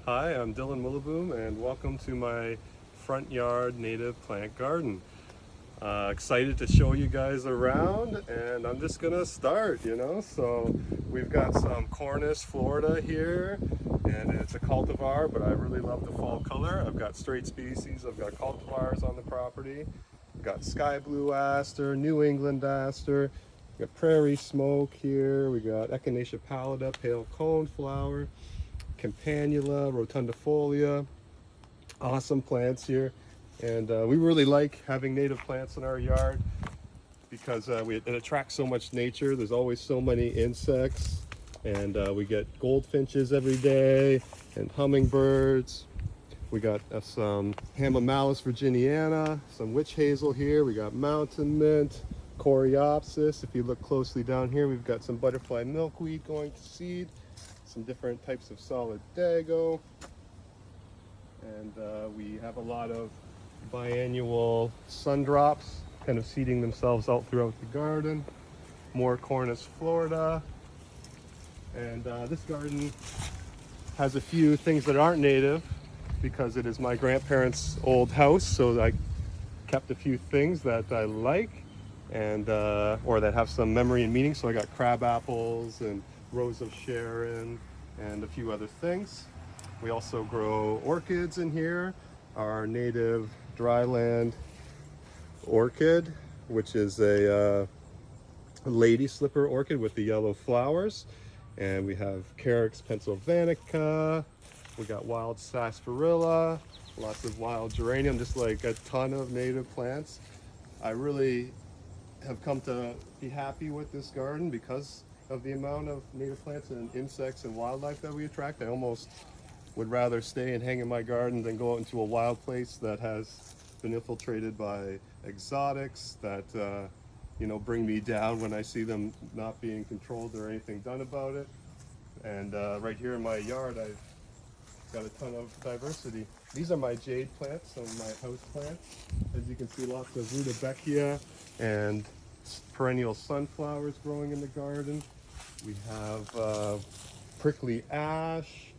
Hi, I'm Dylan Willaboom and welcome to my front yard native plant garden. Excited to show you guys around, and I'm just gonna start, So we've got some Cornus Florida here, and it's a cultivar, but I really love the fall color. I've got straight species, I've got cultivars on the property. We've got sky blue aster, New England aster, we got prairie smoke here, we got Echinacea pallida, pale coneflower, campanula, rotundifolia, awesome plants here. And we really like having native plants in our yard because it attracts so much nature. There's always so many insects, and we get goldfinches every day and hummingbirds. We got some Hamamelis virginiana, some witch-hazel here. We got mountain mint, coreopsis. If you look closely down here, we've got some butterfly milkweed going to seed, some different types of solid dago, and we have a lot of biannual sundrops kind of seeding themselves out throughout the garden. More Cornus Florida, and this garden has a few things that aren't native because it is my grandparents' old house, so I kept a few things that I like and or that have some memory and meaning. So I got crab apples and Rose of Sharon and a few other things. We also grow orchids in here. Our native dryland orchid, which is a lady slipper orchid with the yellow flowers. And we have Carex pennsylvanica. We got wild sarsaparilla, lots of wild geranium, just like a ton of native plants. I really have come to be happy with this garden because of the amount of native plants and insects and wildlife that we attract. I almost would rather stay and hang in my garden than go out into a wild place that has been infiltrated by exotics that bring me down when I see them not being controlled or anything done about it. And right here in my yard, I've got a ton of diversity. These are my jade plants, some of my house plants. As you can see, lots of rudbeckia and perennial sunflowers growing in the garden. We have prickly ash,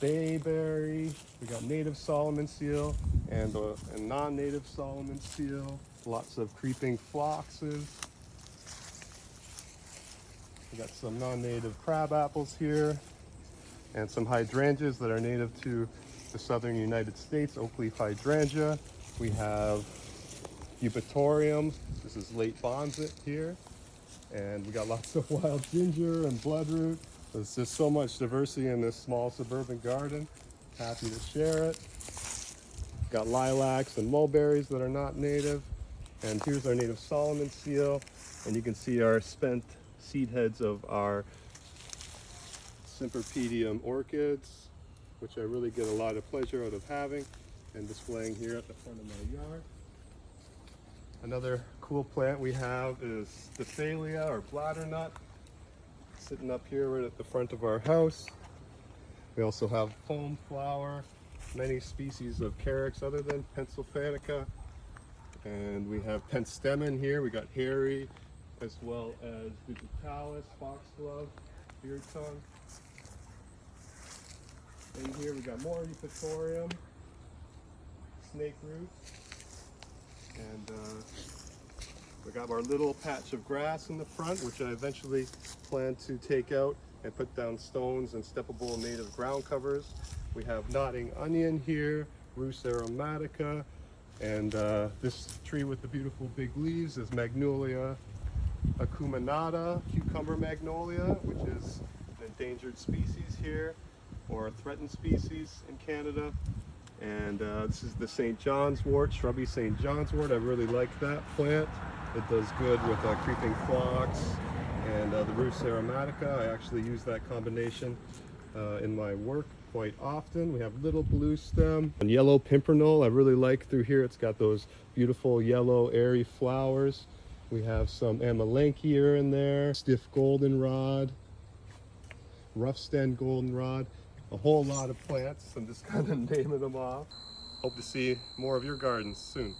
bayberry, we got native Solomon seal and non-native Solomon seal, lots of creeping phloxes. We got some non-native crab apples here and some hydrangeas that are native to the southern United States, oak leaf hydrangea. We have eupatorium, this is late bonset here, and we got lots of wild ginger and bloodroot. There's just so much diversity in this small suburban garden. Happy to share it. Got lilacs and mulberries that are not native. And here's our native Solomon seal. And you can see our spent seed heads of our Symperpedium orchids, which I really get a lot of pleasure out of having and displaying here at the front of my yard. Another cool plant we have is Staphylia or bladdernut, sitting up here right at the front of our house. We also have foam flower, many species of Carex other than Pennsylvanica. And we have penstemon here. We got hairy, as well as digitalis, foxglove, beard tongue. And here we got more eupatorium, snake root, and we got our little patch of grass in the front, which I eventually plan to take out and put down stones and steppable native ground covers. We have nodding onion here, Rus aromatica, and this tree with the beautiful big leaves is Magnolia acuminata, cucumber magnolia, which is an endangered species here, or a threatened species in Canada. And this is the St. John's wort, shrubby St. John's wort. I really like that plant. It does good with creeping phlox and the Rus aromatica. I actually use that combination in my work quite often. We have little blue stem and yellow pimpernel. I really like through here. It's got those beautiful yellow airy flowers. We have some amelanchier in there, stiff goldenrod, rough stem goldenrod, a whole lot of plants. I'm just kind of naming them off. Hope to see more of your gardens soon.